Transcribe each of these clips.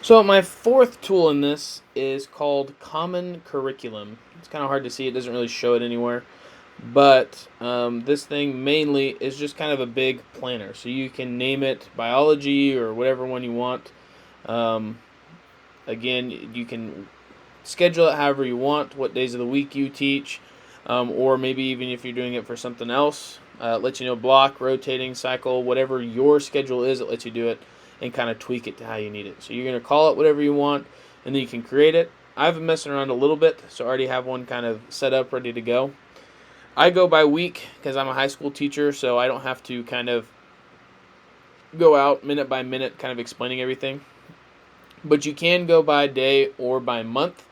So my fourth tool in this is called Common Curriculum. It's kind of hard to see; it doesn't really show it anywhere. But this thing mainly is just kind of a big planner, so you can name it biology or whatever one you want. Um, Again, you can schedule it however you want, what days of the week you teach, or maybe even if you're doing it for something else, it lets you know block, rotating, cycle, whatever your schedule is, it lets you do it and kind of tweak it to how you need it. So you're going to call it whatever you want, and then you can create it. I've been messing around a little bit, so I already have one kind of set up, ready to go. I go by week because I'm a high school teacher, so I don't have to kind of go out minute by minute, kind of explaining everything. But you can go by day or by month,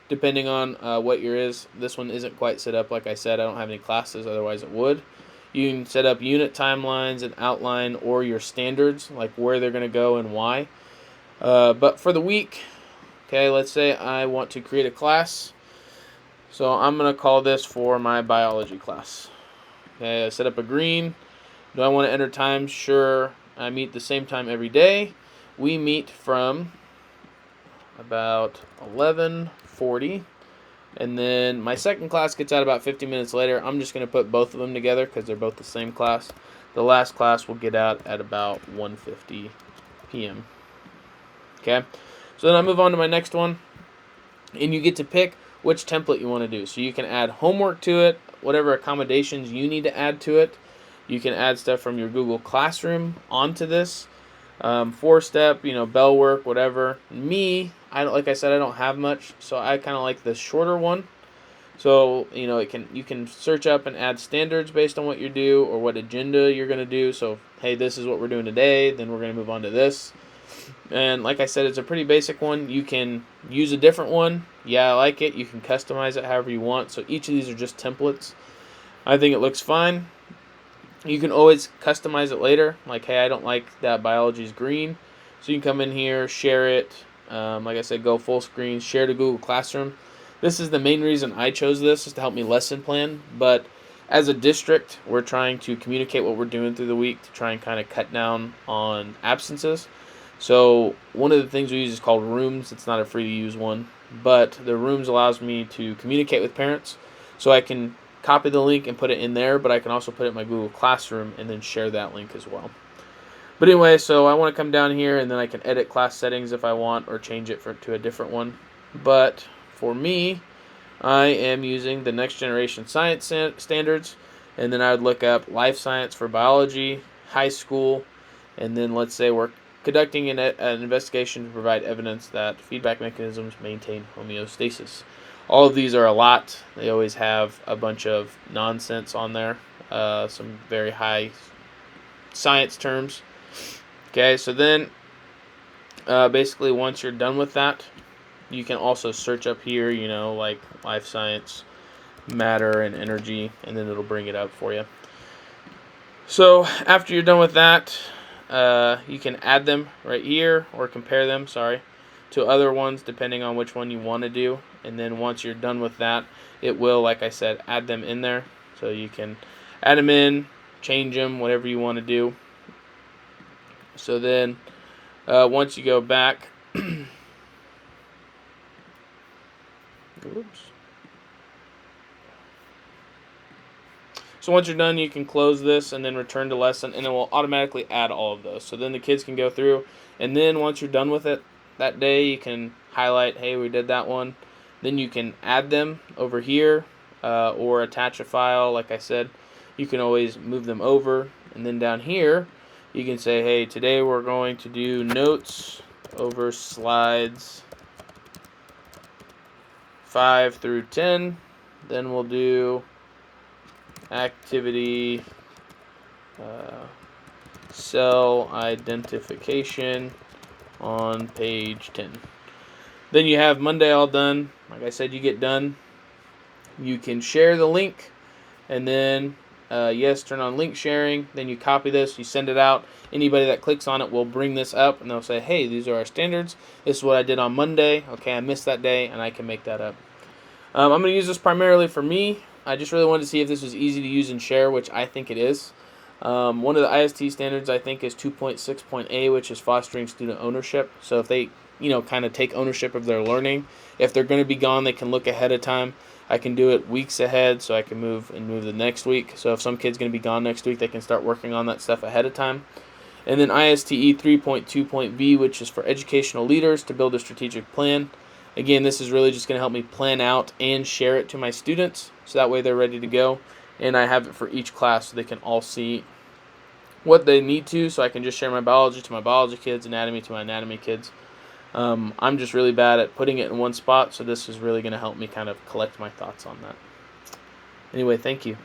depending on what your is. This one isn't quite set up. Like I said, I don't have any classes, otherwise it would. You can set up unit timelines and outline or your standards, like where they're going to go and why. But for the week, okay, let's say I want to create a class. So I'm going to call this for my biology class. Okay, I set up a green. Do I want to enter times? Sure. I meet the same time every day. We meet from about 11:40, and then my second class gets out about 50 minutes later. I'm just going to put both of them together because they're both the same class. The last class will get out at about 1:50 p.m. Okay, so then I move on to my next one, and you get to pick which template you want to do. So you can add homework to it, whatever accommodations you need to add to it. You can add stuff from your Google Classroom onto this. 4 step, bell work, whatever. Me, like I said, I don't have much, so I kind of like the shorter one. So you can search up and add standards based on what you do or what agenda you're gonna do. So hey, this is what we're doing today. Then we're gonna move on to this. And like I said, it's a pretty basic one. You can use a different one. Yeah, I like it. You can customize it however you want. So each of these are just templates. I think it looks fine. You can always customize it later. Like, hey, I don't like that biology's green. So you can come in here, share it. Like I said, go full screen, share to Google Classroom. This is the main reason I chose this, is to help me lesson plan. But as a district, we're trying to communicate what we're doing through the week to try and kind of cut down on absences. So one of the things we use is called Rooms. It's not a free to use one, but the Rooms allows me to communicate with parents. So I can copy the link and put it in there, but I can also put it in my Google Classroom and then share that link as well. But anyway, so I want to come down here and then I can edit class settings if I want or change it to a different one. But for me, I am using the Next Generation Science standards, and then I would look up life science for biology, high school, and then let's say we're conducting an investigation to provide evidence that feedback mechanisms maintain homeostasis. All of these are a lot. They always have a bunch of nonsense on there, some very high science terms. Okay, so then basically once you're done with that, you can also search up here, like life science, matter, and energy, and then it'll bring it up for you. So after you're done with that, you can add them right here or compare them, to other ones depending on which one you want to do. And then once you're done with that, it will, like I said, add them in there. So you can add them in, change them, whatever you want to do. So then once you go back, oops. So once you're done, you can close this and then return to lesson, and it will automatically add all of those. So then the kids can go through, and then once you're done with it that day, you can highlight, hey, we did that one. Then you can add them over here or attach a file. Like I said, you can always move them over. And then down here, you can say, hey, today we're going to do notes over slides 5 through 10. Then we'll do activity cell identification on page 10. Then you have Monday all done. Like I said, you get done. You can share the link, and then yes, turn on link sharing. Then you copy this, you send it out. Anybody that clicks on it will bring this up, and they'll say, hey, these are our standards. This is what I did on Monday. Okay, I missed that day, and I can make that up. I'm going to use this primarily for me. I just really wanted to see if this was easy to use and share, which I think it is. One of the IST standards I think is 2.6.A, which is fostering student ownership. So if they, kind of take ownership of their learning, if they're going to be gone, they can look ahead of time. I can do it weeks ahead, so I can move the next week. So if some kid's going to be gone next week, they can start working on that stuff ahead of time. And then ISTE 3.2.V, which is for educational leaders to build a strategic plan. Again, this is really just going to help me plan out and share it to my students, so that way they're ready to go. And I have it for each class so they can all see what they need to, so I can just share my biology to my biology kids, anatomy to my anatomy kids. I'm just really bad at putting it in one spot, so this is really going to help me kind of collect my thoughts on that. Anyway, thank you.